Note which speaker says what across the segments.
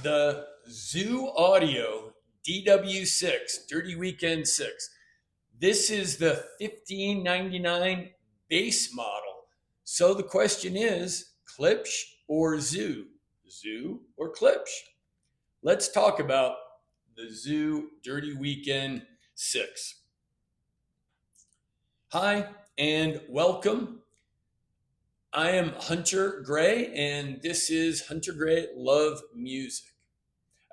Speaker 1: The Zoo Audio DW6 Dirty Weekend 6. This is the 1599 base model. So the question is, Klipsch or Zoo? Zoo or Klipsch? Let's talk about the Zoo Dirty Weekend 6. Hi and welcome. I am Hunter-Gray and this is Hunter-Gray-LUV-Music.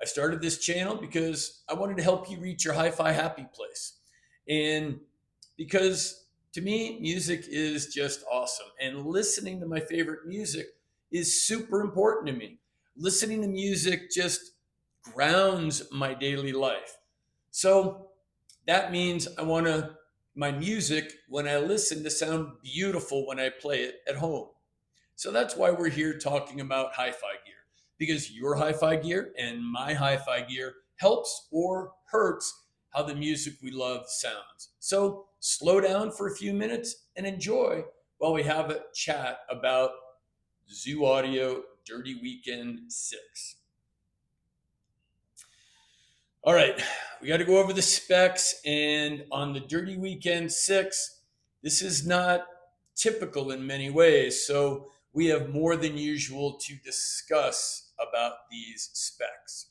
Speaker 1: I started this channel because I wanted to help you reach your hi-fi happy place. And because to me, music is just awesome. And listening to my favorite music is super important to me. Listening to music just grounds my daily life. So that means I want my music, when I listen, to sound beautiful when I play it at home. So that's why we're here talking about hi-fi gear, because your hi-fi gear and my hi-fi gear helps or hurts how the music we love sounds. So slow down for a few minutes and enjoy while we have a chat about Zoo Audio Dirty Weekend 6. All right, we got to go over the specs. And on the Dirty Weekend 6, this is not typical in many ways. So we have more than usual to discuss about these specs.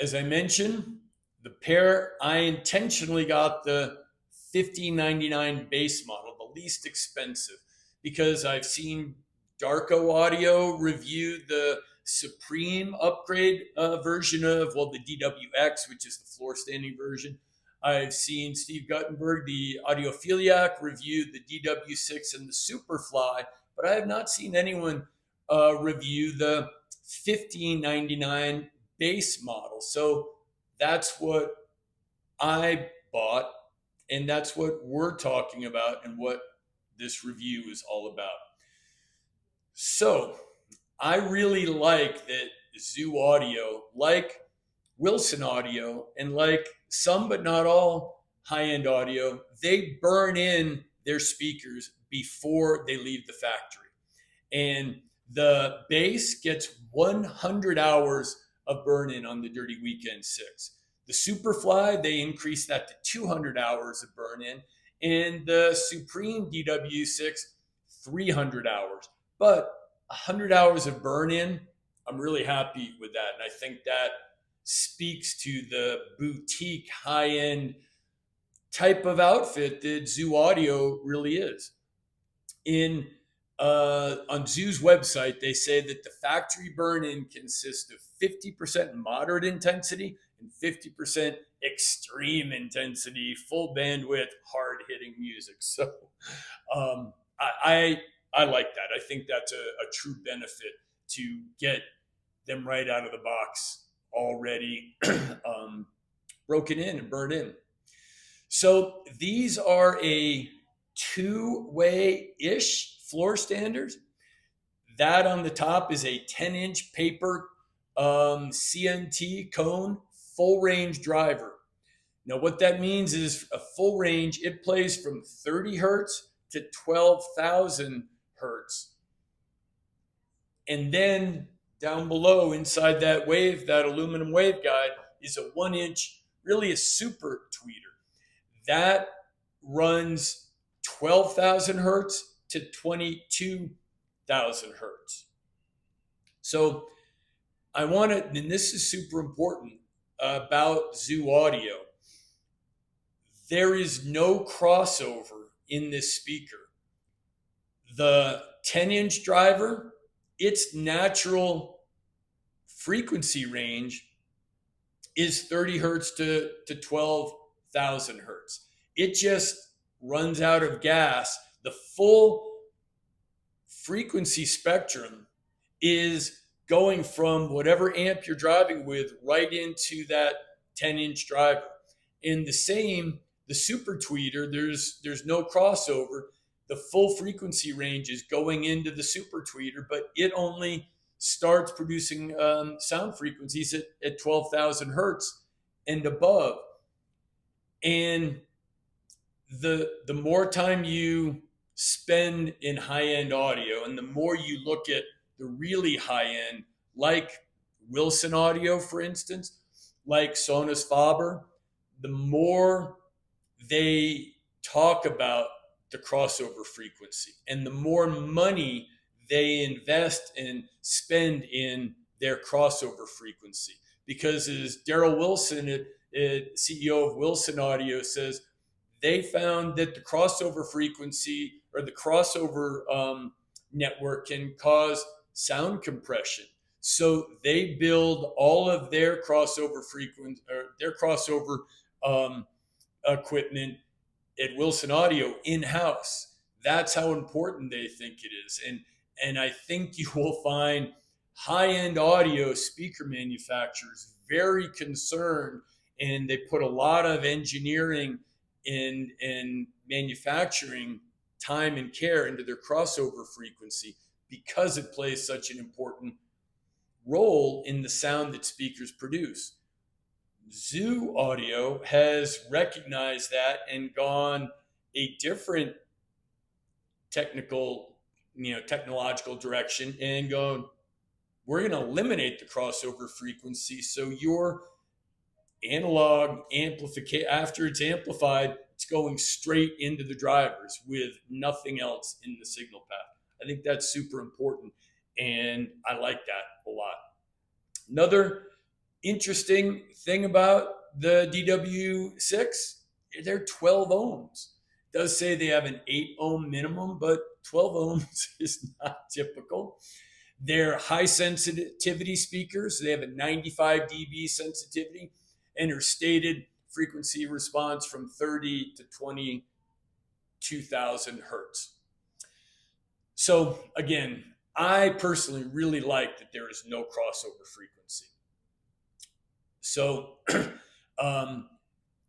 Speaker 1: As I mentioned, the pair, I intentionally got the 1599 base model, the least expensive, because I've seen Darko Audio review the Supreme upgrade version of, well, the DWX, which is the floor standing version. I've seen Steve Guttenberg, the audiophiliac, review the DW6 and the Superfly, but I have not seen anyone review the 1599 base model. So that's what I bought, and that's what we're talking about and what this review is all about. So I really like that Zoo Audio, like Wilson Audio, and like some but not all high-end audio, they burn in their speakers before they leave the factory. And the bass gets 100 hours of burn-in on the Dirty Weekend 6. The Superfly, they increased that to 200 hours of burn-in. And the Supreme DW6, 300 hours. But 100 hours of burn-in, I'm really happy with that. And I think that speaks to the boutique high-end type of outfit that Zoo Audio really is. On Zoo's website, they say that the factory burn-in consists of 50% moderate intensity and 50% extreme intensity, full bandwidth, hard-hitting music. So I like that. I think that's a true benefit to get them right out of the box already broken in and burned in. So these are a two-way-ish floor standers. That on the top is a 10-inch paper CNT cone full range driver. Now what that means is a full range, it plays from 30 hertz to 12,000 hertz. And then down below inside that wave, that aluminum waveguide, is a 1-inch, really a super tweeter. That runs 12,000 hertz to 22,000 hertz. So I want to, and this is super important about Zoo Audio, there is no crossover in this speaker. The 10-inch driver, its natural frequency range is 30 hertz to 12,000 hertz. It just runs out of gas. The full frequency spectrum is going from whatever amp you're driving with right into that 10-inch driver. In the same, the super tweeter, there's no crossover. The full frequency range is going into the super tweeter, but it only starts producing sound frequencies at 12,000 hertz and above. And the more time you spend in high-end audio and the more you look at the really high-end like Wilson Audio, for instance, like Sonus Faber, the more they talk about the crossover frequency and the more money they invest and spend in their crossover frequency. Because as Daryl Wilson, CEO of Wilson Audio, says, they found that the crossover frequency or the crossover network can cause sound compression. So they build all of their crossover frequency or their crossover equipment at Wilson Audio in-house. That's how important they think it is. And I think you will find high-end audio speaker manufacturers very concerned, and they put a lot of engineering in manufacturing time and care into their crossover frequency because it plays such an important role in the sound that speakers produce. Zoo Audio has recognized that and gone a different technological direction and gone, we're going to eliminate the crossover frequency. So your analog amplification, after it's amplified, it's going straight into the drivers with nothing else in the signal path. I think that's super important, and I like that a lot. Another interesting thing about the DW6, they're 12 ohms. It does say they have an 8 ohm minimum, but 12 ohms is not typical. They're high sensitivity speakers. They have a 95 dB sensitivity and are stated frequency response from 30 to 22,000 hertz. So again, I personally really like that there is no crossover frequency. So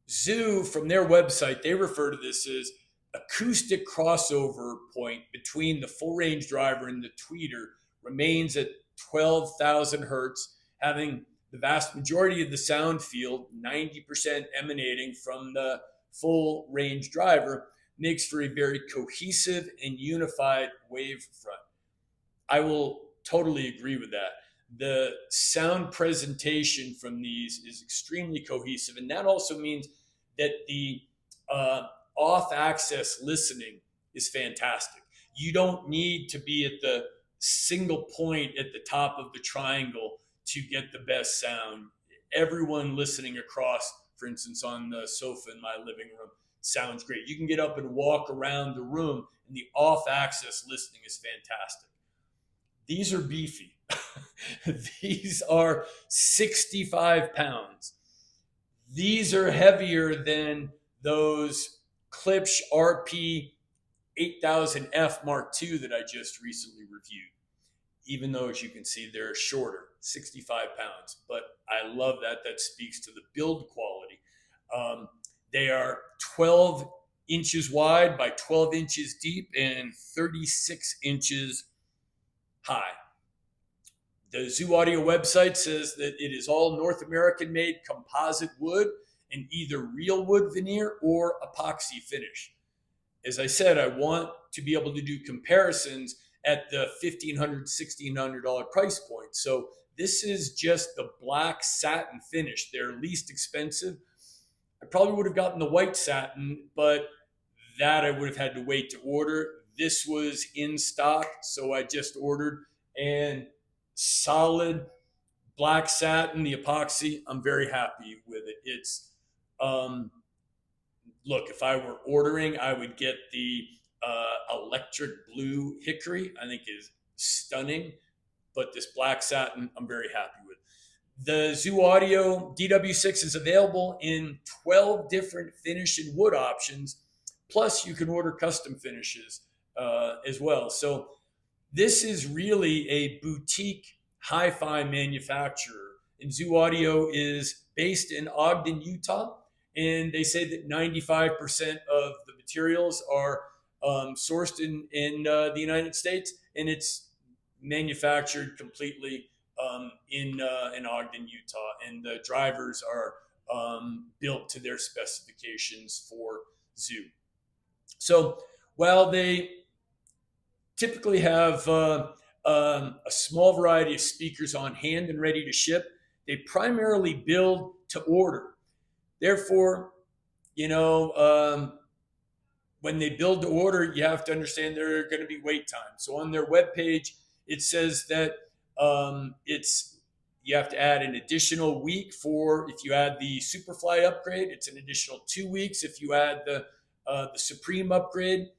Speaker 1: Zoo, from their website, they refer to this as acoustic crossover point between the full range driver and the tweeter remains at 12,000 hertz, having the vast majority of the sound field, 90% emanating from the full range driver, makes for a very cohesive and unified wavefront. I will totally agree with that. The sound presentation from these is extremely cohesive, and that also means that the off-axis listening is fantastic. You don't need to be at the single point at the top of the triangle to get the best sound. Everyone listening across, for instance, on the sofa in my living room, sounds great. You can get up and walk around the room, and the off-axis listening is fantastic. These are beefy. These are 65 pounds. These are heavier than those Klipsch RP 8000F Mark II that I just recently reviewed. Even though, as you can see, they're shorter, 65 pounds. But I love that. That speaks to the build quality. They are 12 inches wide by 12 inches deep and 36 inches high. The Zoo Audio website says that it is all North American made composite wood and either real wood veneer or epoxy finish. As I said, I want to be able to do comparisons at the $1,500, $1,600 price point. So this is just the black satin finish. They're least expensive. I probably would have gotten the white satin, but that I would have had to wait to order. This was in stock, so I just ordered, and solid black satin, the epoxy, I'm very happy with it. It's look, if I were ordering, I would get the electric blue hickory. I think is stunning, but this black satin, I'm very happy with. The Zoo Audio DW6 is available in 12 different finish and wood options. Plus, you can order custom finishes as well. So this is really a boutique hi-fi manufacturer. And Zoo Audio is based in Ogden, Utah. And they say that 95% of the materials are sourced in the United States, and it's manufactured completely in Ogden, Utah. And the drivers are built to their specifications for Zoo. So while they typically have a small variety of speakers on hand and ready to ship. They primarily build to order. Therefore, you know, when they build to order, you have to understand there are going to be wait times. So on their webpage, it says that it's you have to add an additional week for if you add the Superfly upgrade. It's an additional 2 weeks if you add the Supreme upgrade.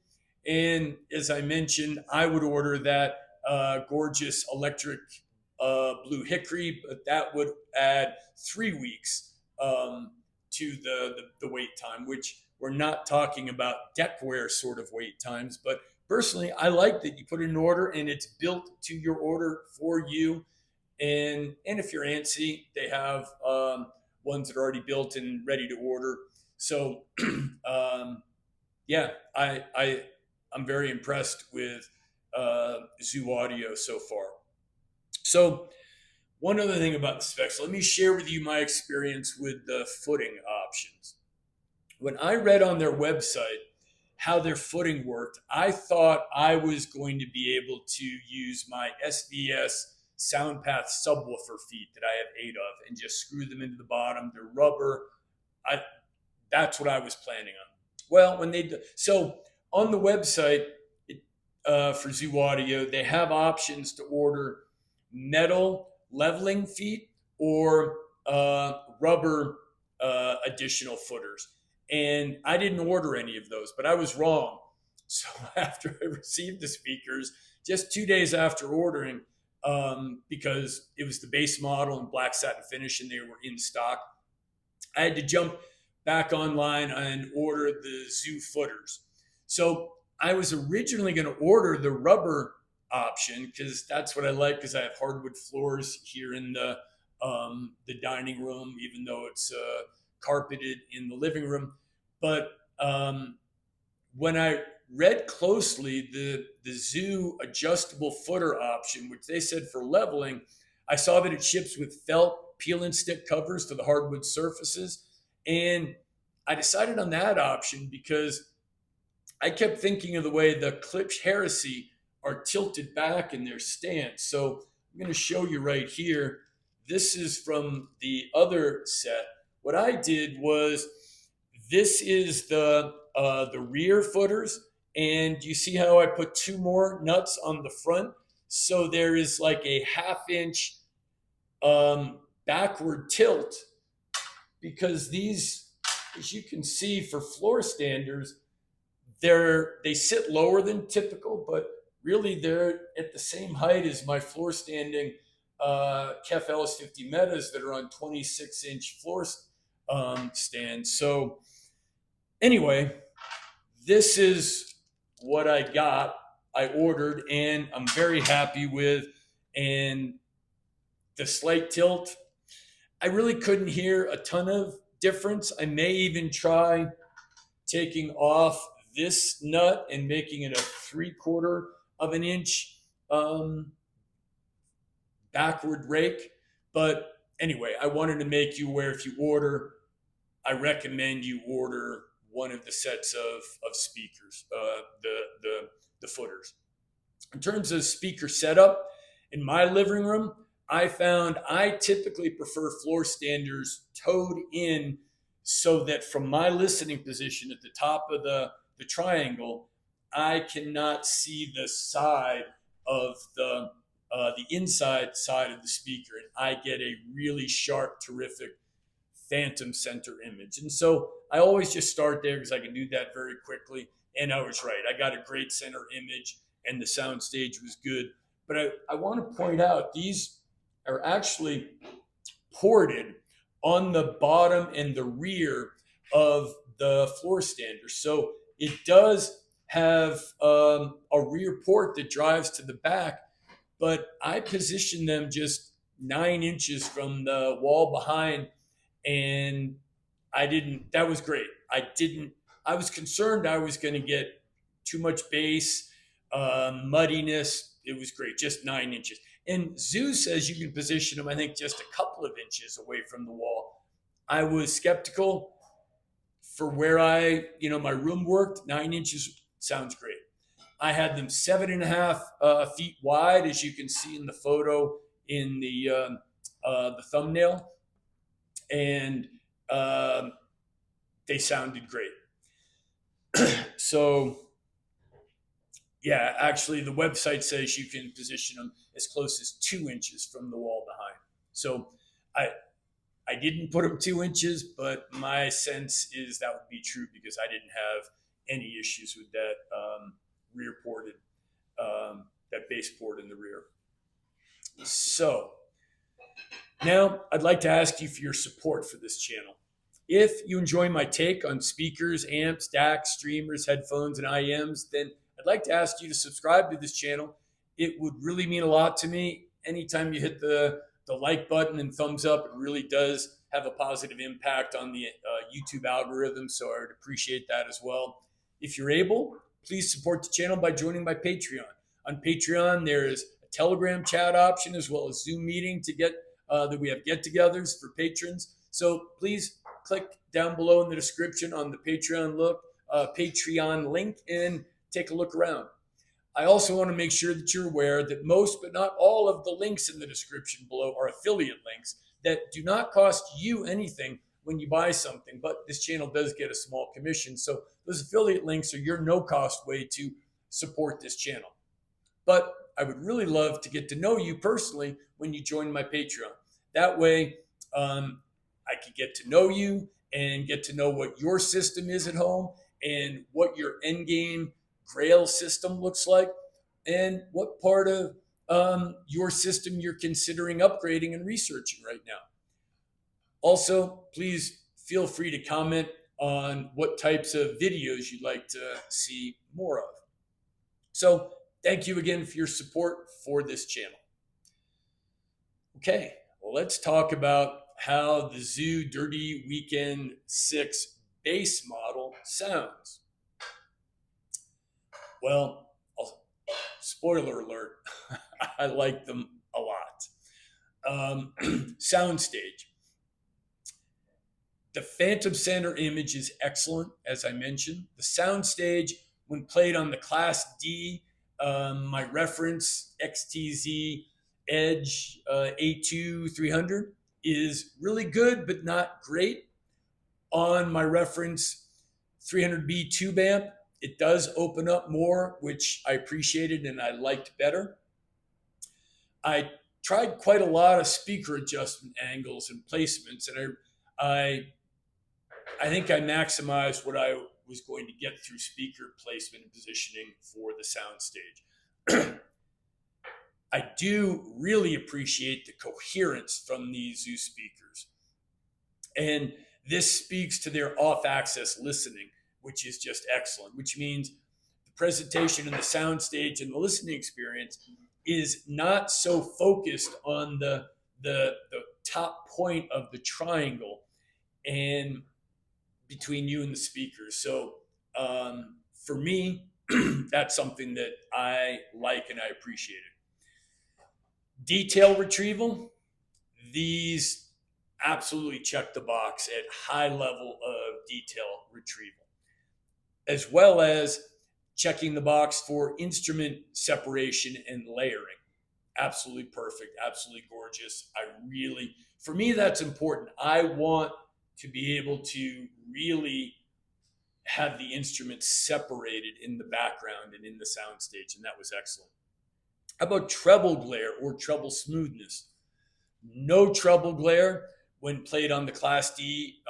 Speaker 1: And as I mentioned, I would order that gorgeous electric blue hickory, but that would add 3 weeks to the wait time, which we're not talking about deckwear sort of wait times. But personally, I like that you put in an order and it's built to your order for you. And if you're antsy, they have ones that are already built and ready to order. So yeah, I'm very impressed with Zoo Audio so far. So one other thing about the specs, let me share with you my experience with the footing options. When I read on their website how their footing worked, I thought I was going to be able to use my SVS SoundPath subwoofer feet that I have 8 of and just screw them into the bottom. They're rubber. That's what I was planning on. Well, so on the website for Zoo Audio, they have options to order metal leveling feet or rubber additional footers. And I didn't order any of those, but I was wrong. So after I received the speakers, just 2 days after ordering, because it was the base model and black satin finish and they were in stock, I had to jump back online and order the Zoo footers. So I was originally going to order the rubber option because that's what I like, because I have hardwood floors here in the dining room, even though it's carpeted in the living room. But when I read closely the Zoo adjustable footer option, which they said for leveling, I saw that it ships with felt peel and stick covers to the hardwood surfaces. And I decided on that option because I kept thinking of the way the Klipsch Heresy are tilted back in their stance. So I'm going to show you right here. This is from the other set. What I did was, this is the rear footers, and you see how I put 2 more nuts on the front. So there is like a 1/2 inch backward tilt, because these, as you can see, for floor standers, they sit lower than typical, but really they're at the same height as my floor standing KEF LS50 Metas that are on 26-inch floor stands. So anyway, this is what I ordered, and I'm very happy with. And the slight tilt, I really couldn't hear a ton of difference. I may even try taking off this nut and making it a 3/4 of an inch backward rake. But anyway, I wanted to make you aware, if you order, I recommend you order one of the sets of speakers, the footers. In terms of speaker setup, in my living room, I found I typically prefer floor standers towed in, so that from my listening position at the top of the triangle, I cannot see the side of the inside side of the speaker, and I get a really sharp, terrific phantom center image. And so I always just start there because I can do that very quickly. And I was right. I got a great center image, and the sound stage was good. But I want to point out, these are actually ported on the bottom and the rear of the floor stander. So it does have a rear port that drives to the back, but I positioned them just 9 inches from the wall behind, and that was great. I was concerned I was going to get too much bass, muddiness. It was great, just 9 inches. And Zoo says you can position them, I think, just a couple of inches away from the wall. I was skeptical. For where my room worked, 9 inches sounds great. I had them 7.5 feet wide, as you can see in the photo in the thumbnail, and they sounded great. So yeah, actually the website says you can position them as close as 2 inches from the wall behind. So I didn't put them 2 inches, but my sense is that would be true because I didn't have any issues with that rear ported, that base port in the rear. So now I'd like to ask you for your support for this channel. If you enjoy my take on speakers, amps, DACs, streamers, headphones, and IEMs, then I'd like to ask you to subscribe to this channel. It would really mean a lot to me. Anytime you hit the like button and thumbs up, it really does have a positive impact on the YouTube algorithm, so I would appreciate that as well. If you're able, please support the channel by joining my Patreon. On Patreon, there is a Telegram chat option as well as Zoom meeting to get that we have get-togethers for patrons. So please click down below in the description on the Patreon link and take a look around. I also want to make sure that you're aware that most, but not all, of the links in the description below are affiliate links that do not cost you anything when you buy something, but this channel does get a small commission. So those affiliate links are your no-cost way to support this channel. But I would really love to get to know you personally when you join my Patreon. That way, I could get to know you and get to know what your system is at home and what your end game Grail system looks like and what part of your system you're considering upgrading and researching right now. Also, please feel free to comment on what types of videos you'd like to see more of. So thank you again for your support for this channel. Okay, well, let's talk about how the Zoo Dirty Weekend 6 bass model sounds. Well, spoiler alert, I like them a lot. Soundstage. The Phantom Center image is excellent, as I mentioned. The soundstage, when played on the Class D, my reference XTZ Edge A2 300 is really good, but not great. On my reference 300B tube amp, it does open up more, which I appreciated and I liked better. I tried quite a lot of speaker adjustment angles and placements, and I think I maximized what I was going to get through speaker placement and positioning for the soundstage. I do really appreciate the coherence from these Zoo speakers. And this speaks to their off-axis listening, which is just excellent, which means the presentation and the soundstage and the listening experience is not so focused on the top point of the triangle and between you and the speakers. So for me, that's something that I like and I appreciate it. Detail retrieval, these absolutely check the box at high level of detail retrieval, as well as checking the box for instrument separation and layering. Absolutely perfect, absolutely gorgeous. For me, that's important. I want to be able to really have the instruments separated in the background and in the soundstage, and that was excellent. How about treble glare or treble smoothness? No treble glare when played on the Class D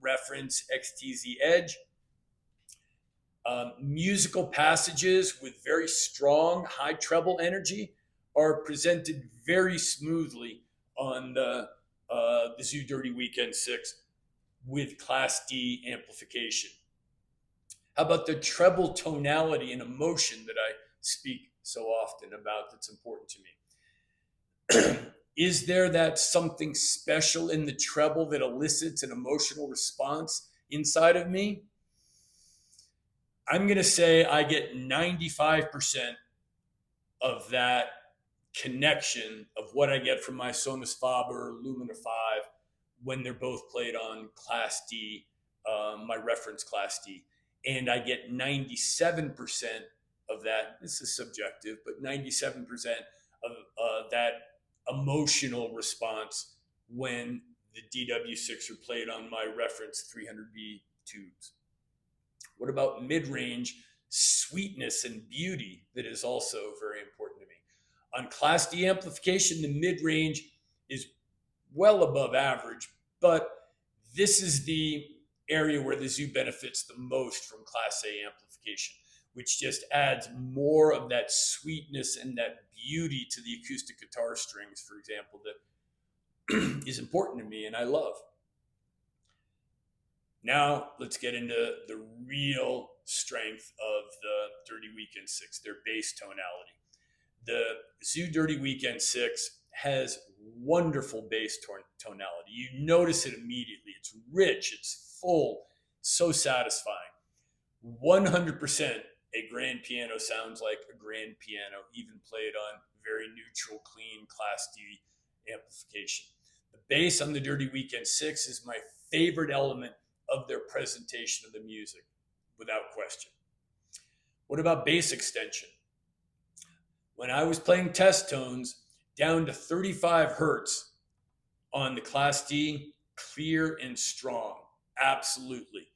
Speaker 1: reference XTZ Edge. Musical passages with very strong high treble energy are presented very smoothly on the Zoo Dirty Weekend 6 with Class D amplification. How about the treble tonality and emotion that I speak so often about that's important to me? Is there that something special in the treble that elicits an emotional response inside of me? I'm going to say I get 95% of that connection of what I get from my Sonus Faber Lumina 5 when they're both played on Class D, my reference Class D. And I get 97% of that, this is subjective, but 97% of that emotional response when the DW6 are played on my reference 300B tubes. What about mid-range sweetness and beauty that is also very important to me? On Class D amplification, the mid-range is well above average, but this is the area where the zoo benefits the most from Class A amplification, which just adds more of that sweetness and that beauty to the acoustic guitar strings, for example, that is important to me and I love. Now let's get into the real strength of the Dirty Weekend 6, their bass tonality. The Zoo Dirty Weekend 6 has wonderful bass tonality. You notice it immediately. It's rich, it's full, so satisfying. 100% a grand piano sounds like a grand piano, even played on very neutral, clean, Class D amplification. The bass on the Dirty Weekend 6 is my favorite element of their presentation of the music, without question. What about bass extension? When I was playing test tones down to 35 hertz on the Class D, clear and strong, absolutely.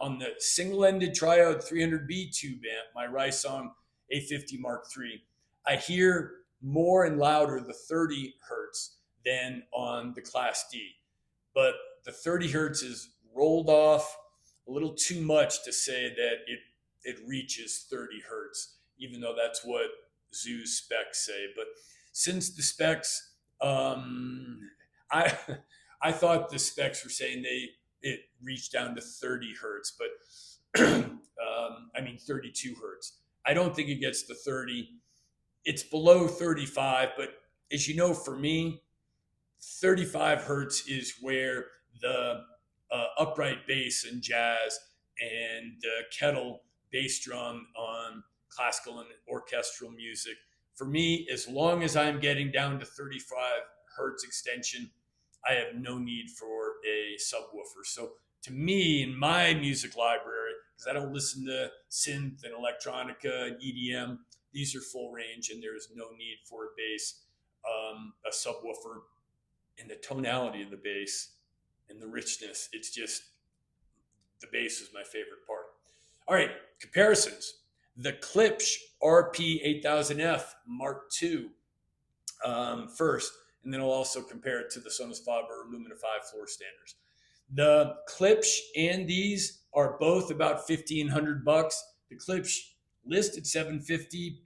Speaker 1: On the single-ended triode 300B tube amp, my Rysong A50 Mark III, I hear more and louder the 30 hertz than on the Class D. But the 30 hertz is rolled off a little too much to say that it reaches 30 hertz, even though that's what Zoo's specs say. But since the specs, I thought the specs were saying it reached down to 30 hertz, but I mean 32 hertz. I don't think it gets to 30. It's below 35, but as you know, for me, 35 hertz is where the upright bass in jazz and kettle bass drum on classical and orchestral music. For me, as long as I'm getting down to 35 hertz extension, I have no need for a subwoofer. So to me, in my music library, because I don't listen to synth and electronica and EDM, these are full range and there's no need for a bass, a subwoofer. And the tonality of the bass and the richness, it's just, the bass is my favorite part. All right, comparisons. The Klipsch RP8000F Mark II first, and then I'll also compare it to the Sonus Faber Lumina 5 floor standards. The Klipsch and these are both about $1,500. The Klipsch listed $750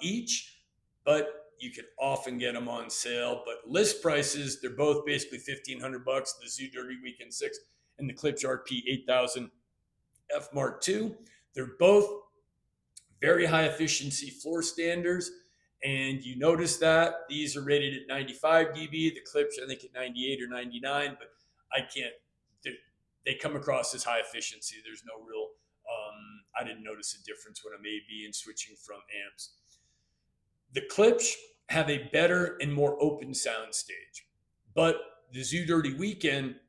Speaker 1: each, but you can often get them on sale. But list prices, they're both basically $1,500. The Zoo Dirty Weekend 6 and the Klipsch RP8000F Mark II. They're both very high efficiency floor standards. And you notice that these are rated at 95 dB. The Klipsch, I think, at 98 or 99, but I can't, they come across as high efficiency. There's no real, I didn't notice a difference when I'm A/B and switching from amps. The Klipsch have a better and more open sound stage, but the Zoo Dirty Weekend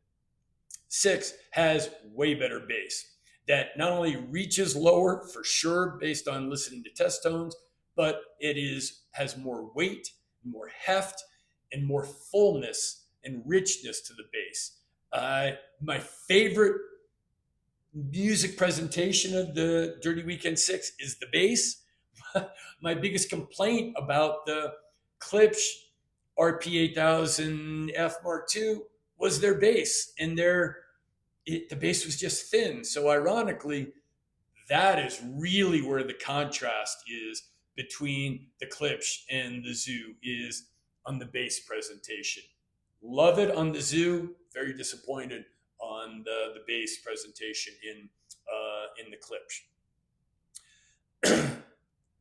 Speaker 1: 6 has way better bass that not only reaches lower for sure based on listening to test tones, but it has more weight, more heft, and more fullness and richness to the bass. My favorite music presentation of the Dirty Weekend 6 is the bass. My biggest complaint about the Klipsch RP8000F Mark II was their bass, and the bass was just thin. So ironically, that is really where the contrast is between the Klipsch and the Zoo, is on the bass presentation. Love it on the Zoo, very disappointed on the bass presentation in the Klipsch.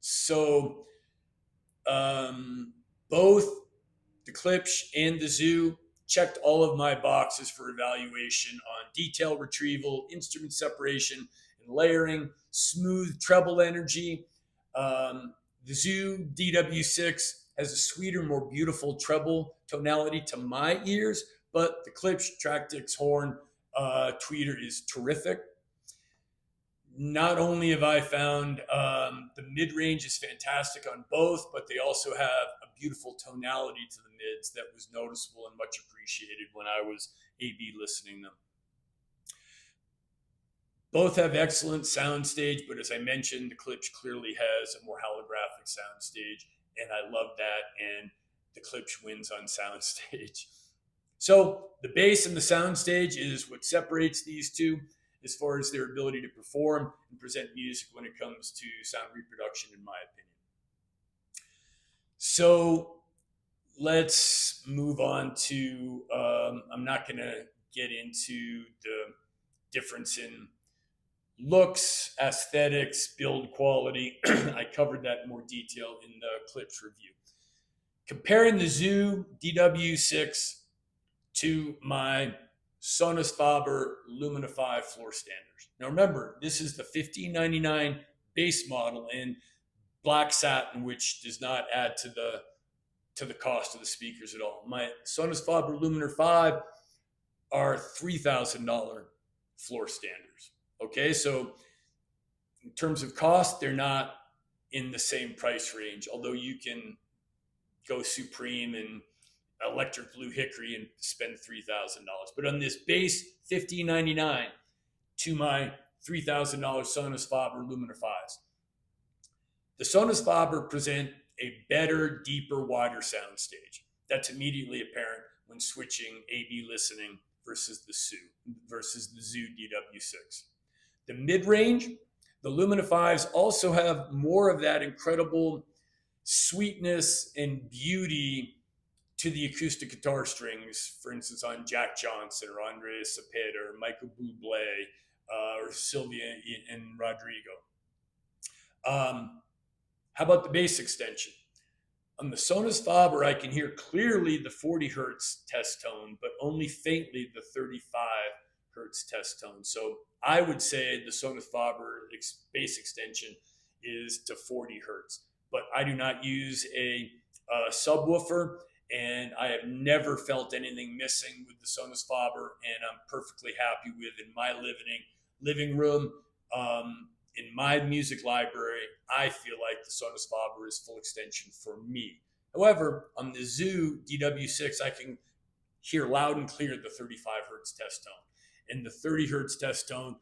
Speaker 1: So both the Klipsch and the Zoo checked all of my boxes for evaluation on detail retrieval, instrument separation and layering, smooth treble energy. The Zoo DW6 has a sweeter, more beautiful treble tonality to my ears, but the Klipsch Tractix horn tweeter is terrific. Not only have I found the mid-range is fantastic on both, but they also have a beautiful tonality to the mids that was noticeable and much appreciated when I was A/B listening them. Both have excellent soundstage, but as I mentioned, the Klipsch clearly has a more holographic soundstage, and I love that, and the Klipsch wins on soundstage. So the bass and the soundstage is what separates these two as far as their ability to perform and present music when it comes to sound reproduction, in my opinion. So let's move on to, I'm not going to get into the difference in looks, aesthetics, build quality. I covered that in more detail in the Klipsch review. Comparing the Zoo DW6 to my Sonus Faber Lumina 5 floor standers. Now remember, this is the $1599 base model in black satin, which does not add to the cost of the speakers at all. My Sonus Faber Lumina 5 are $3,000 floor standers. Okay, so in terms of cost, they're not in the same price range, although you can go Supreme and Electric Blue Hickory and spend $3,000. But on this base $1,599 to my $3,000 Sonus Faber Lumina 5s, the Sonus Faber present a better, deeper, wider sound stage. That's immediately apparent when switching A/B listening versus the Zoo DW6. The mid-range, the Lumina 5s also have more of that incredible sweetness and beauty to the acoustic guitar strings, for instance, on Jack Johnson or Andres Cepeda or Michael Bublé or Sylvia and Rodrigo. How about the bass extension? On the Sonus Faber, I can hear clearly the 40 hertz test tone, but only faintly the 35 hertz test tone. So I would say the Sonus Faber bass extension is to 40 hertz, but I do not use a subwoofer, and I have never felt anything missing with the Sonus Faber, and I'm perfectly happy with in my living room. In my music library, I feel like the Sonus Faber is full extension for me. However, on the Zoo DW6, I can hear loud and clear the 35 hertz test tone. And the 30 hertz test tone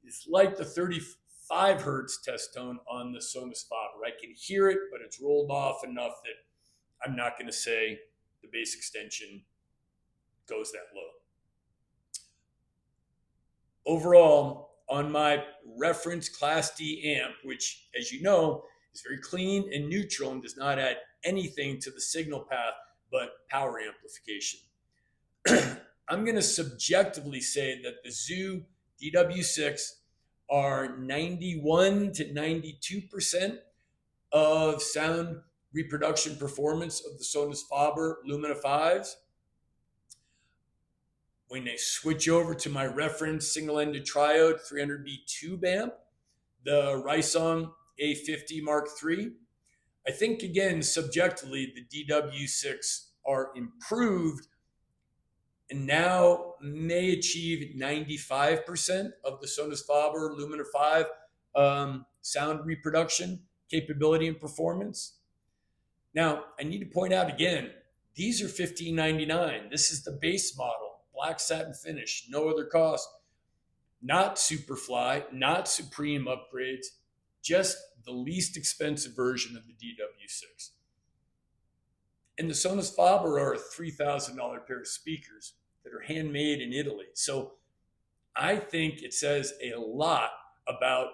Speaker 1: is like the 35 hertz test tone on the Sonus Faber. I can hear it, but it's rolled off enough that I'm not going to say the bass extension goes that low. Overall, on my reference Class D amp, which, as you know, is very clean and neutral and does not add anything to the signal path but power amplification, I'm going to subjectively say that the Zoo DW6 are 91 to 92% of sound reproduction performance of the Sonus Faber Lumina 5s. When they switch over to my reference single-ended triode 300B tube amp, the Rysong A50 Mark III, I think, again, subjectively, the DW6 are improved and now may achieve 95% of the Sonus Faber Lumina 5 sound reproduction capability and performance. Now, I need to point out again, these are $1599. This is the base model, black satin finish, no other cost. Not Superfly, not Supreme upgrades, just the least expensive version of the DW6. And the Sonus Faber are a $3,000 pair of speakers that are handmade in Italy. So I think it says a lot about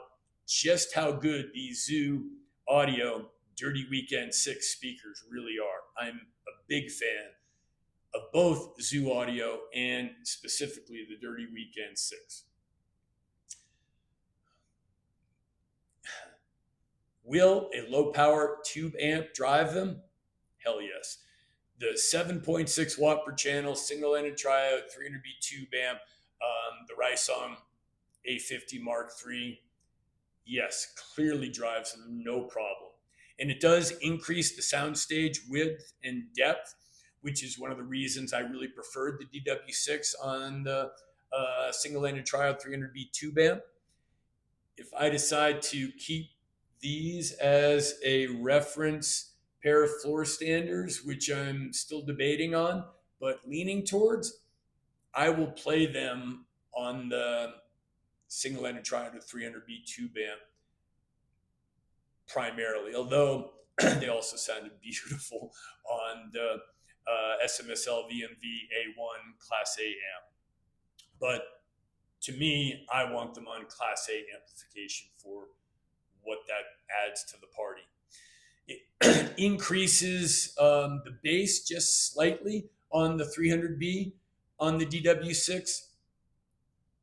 Speaker 1: just how good these Zoo Audio Dirty Weekend 6 speakers really are. I'm a big fan of both Zoo Audio and specifically the Dirty Weekend 6. Will a low power tube amp drive them? Hell yes. The 7.6 watt per channel single-ended triode 300B tube amp, the Rysong A50 Mark III, yes, clearly drives them, no problem. And it does increase the soundstage width and depth, which is one of the reasons I really preferred the DW6 on the single-ended triode 300B tube amp. if I decide to keep these as a reference pair of floor standers, which I'm still debating on, but leaning towards, I will play them on the single-ended triangle 300B tube amp primarily, although they also sounded beautiful on the SMSL VMV A1 Class A amp. But to me, I want them on Class A amplification for what that adds to the party. It increases the bass just slightly on the 300B on the DW6.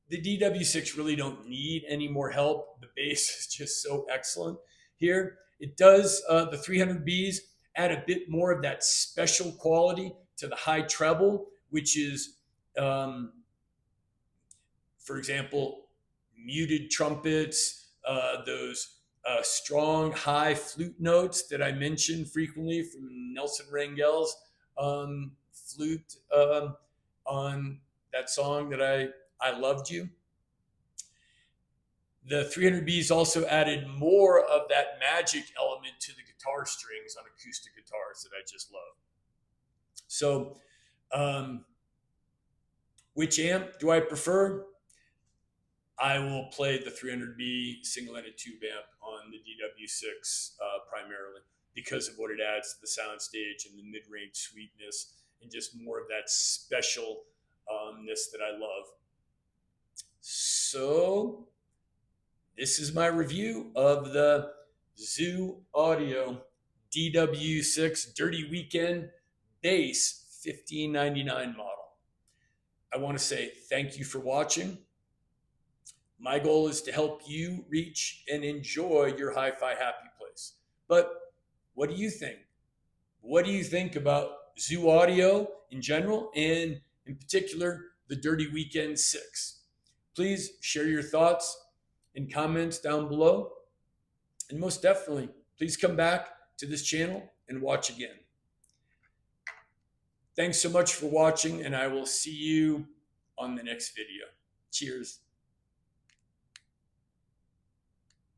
Speaker 1: The DW6 really don't need any more help. The bass is just so excellent here. It does, the 300Bs add a bit more of that special quality to the high treble, which is, for example, muted trumpets, those strong high flute notes that I mention frequently from Nelson Rangel's flute on that song that I Loved You. The 300Bs also added more of that magic element to the guitar strings on acoustic guitars that I just love. So, which amp do I prefer? I will play the 300B single-ended tube amp on the DW6 primarily because of what it adds to the soundstage and the mid-range sweetness and just more of that specialness that I love. So this is my review of the Zoo Audio DW6 Dirty Weekend Bass 1599 model. I want to say thank you for watching. My goal is to help you reach and enjoy your hi-fi happy place. But what do you think? What do you think about Zoo Audio in general and in particular the Dirty Weekend 6? Please share your thoughts and comments down below. And most definitely, please come back to this channel and watch again. Thanks so much for watching, and I will see you on the next video. Cheers.